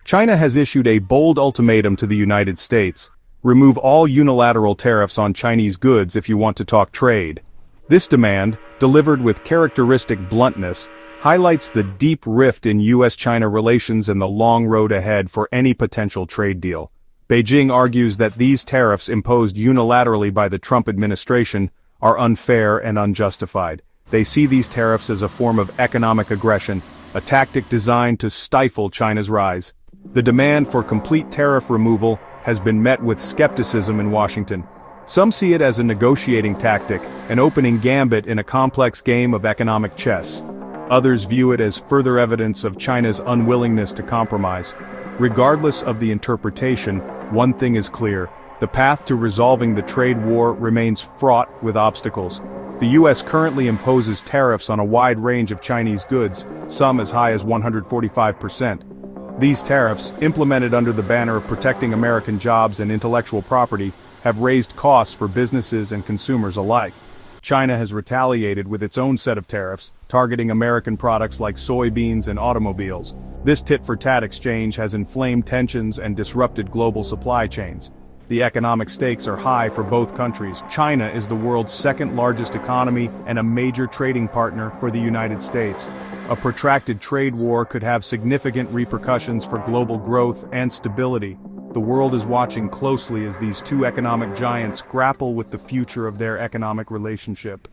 China has issued a bold ultimatum to the United States: remove all unilateral tariffs on Chinese goods if you want to talk trade. This demand, delivered with characteristic bluntness, highlights the deep rift in U.S. China relations and the long road ahead for any potential trade deal. Beijing argues that these tariffs imposed unilaterally by the Trump administration are unfair and unjustified. They see these tariffs as a form of economic aggression, a tactic designed to stifle China's rise. The demand for complete tariff removal has been met with skepticism in Washington. Some see it as a negotiating tactic, an opening gambit in a complex game of economic chess. Others view it as further evidence of China's unwillingness to compromise. Regardless of the interpretation, one thing is clear: the path to resolving the trade war remains fraught with obstacles. The U.S. currently imposes tariffs on a wide range of Chinese goods, some as high as 145%. These tariffs, implemented under the banner of protecting American jobs and intellectual property, have raised costs for businesses and consumers alike. China has retaliated with its own set of tariffs, targeting American products like soybeans and automobiles. This tit-for-tat exchange has inflamed tensions and disrupted global supply chains. The economic stakes are high for both countries. China is the world's second-largest economy and a major trading partner for the United States. A protracted trade war could have significant repercussions for global growth and stability. The world is watching closely as these two economic giants grapple with the future of their economic relationship.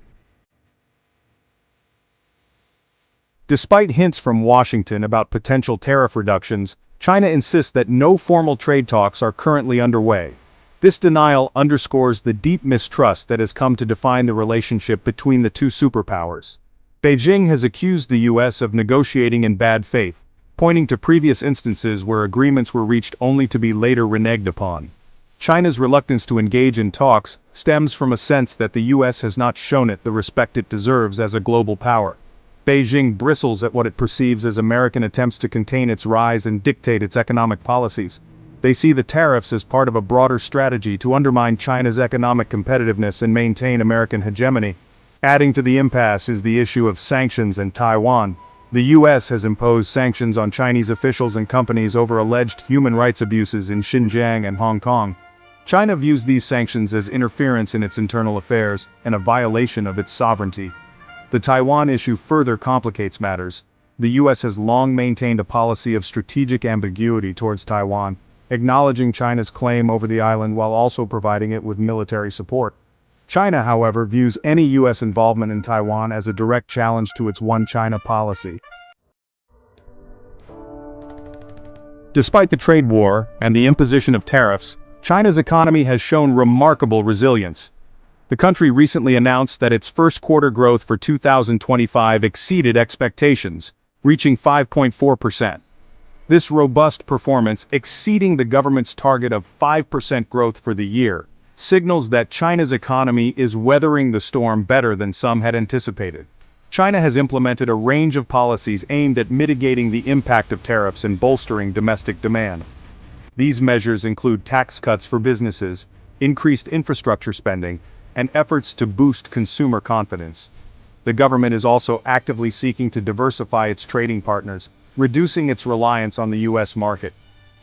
Despite hints from Washington about potential tariff reductions, China insists that no formal trade talks are currently underway. This denial underscores the deep mistrust that has come to define the relationship between the two superpowers. Beijing has accused the U.S. of negotiating in bad faith, pointing to previous instances where agreements were reached only to be later reneged upon. China's reluctance to engage in talks stems from a sense that the U.S. has not shown it the respect it deserves as a global power. Beijing bristles at what it perceives as American attempts to contain its rise and dictate its economic policies. They see the tariffs as part of a broader strategy to undermine China's economic competitiveness and maintain American hegemony. Adding to the impasse is the issue of sanctions and Taiwan. The U.S. has imposed sanctions on Chinese officials and companies over alleged human rights abuses in Xinjiang and Hong Kong. China views these sanctions as interference in its internal affairs and a violation of its sovereignty. The Taiwan issue further complicates matters. The U.S. has long maintained a policy of strategic ambiguity towards Taiwan, acknowledging China's claim over the island while also providing it with military support. China, however, views any U.S. involvement in Taiwan as a direct challenge to its One China policy. Despite the trade war and the imposition of tariffs, China's economy has shown remarkable resilience. The country recently announced that its first quarter growth for 2025 exceeded expectations, reaching 5.4%. This robust performance, exceeding the government's target of 5% growth for the year, signals that China's economy is weathering the storm better than some had anticipated. China has implemented a range of policies aimed at mitigating the impact of tariffs and bolstering domestic demand. These measures include tax cuts for businesses, increased infrastructure spending, and efforts to boost consumer confidence. The government is also actively seeking to diversify its trading partners, reducing its reliance on the U.S. market.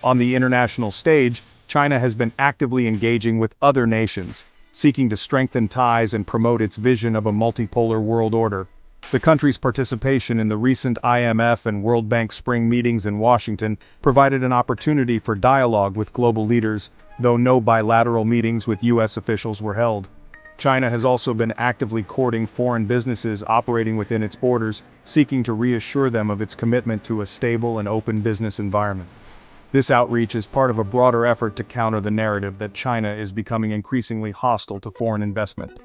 On the international stage, China has been actively engaging with other nations, seeking to strengthen ties and promote its vision of a multipolar world order. The country's participation in the recent IMF and World Bank spring meetings in Washington provided an opportunity for dialogue with global leaders, though no bilateral meetings with U.S. officials were held. China has also been actively courting foreign businesses operating within its borders, seeking to reassure them of its commitment to a stable and open business environment. This outreach is part of a broader effort to counter the narrative that China is becoming increasingly hostile to foreign investment.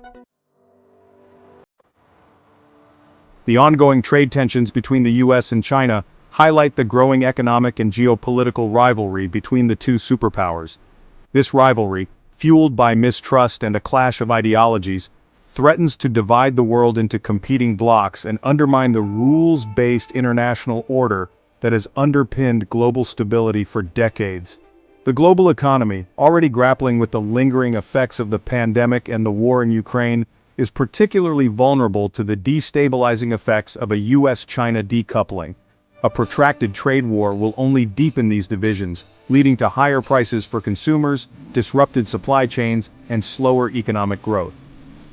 The ongoing trade tensions between the U.S. and China highlight the growing economic and geopolitical rivalry between the two superpowers. This rivalry, fueled by mistrust and a clash of ideologies, threatens to divide the world into competing blocs and undermine the rules-based international order that has underpinned global stability for decades. The global economy, already grappling with the lingering effects of the pandemic and the war in Ukraine, is particularly vulnerable to the destabilizing effects of a U.S.-China decoupling. A protracted trade war will only deepen these divisions, leading to higher prices for consumers, disrupted supply chains, and slower economic growth.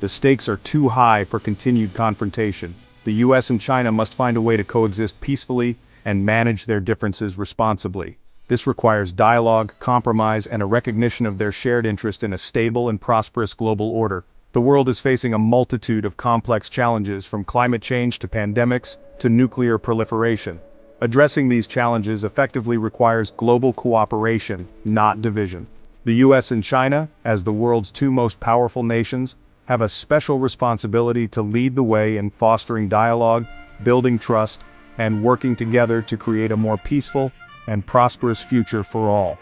The stakes are too high for continued confrontation. The U.S. and China must find a way to coexist peacefully and manage their differences responsibly. This requires dialogue, compromise, and a recognition of their shared interest in a stable and prosperous global order. The world is facing a multitude of complex challenges, from climate change to pandemics to nuclear proliferation. Addressing these challenges effectively requires global cooperation, not division. The U.S. and China, as the world's two most powerful nations, have a special responsibility to lead the way in fostering dialogue, building trust, and working together to create a more peaceful and prosperous future for all.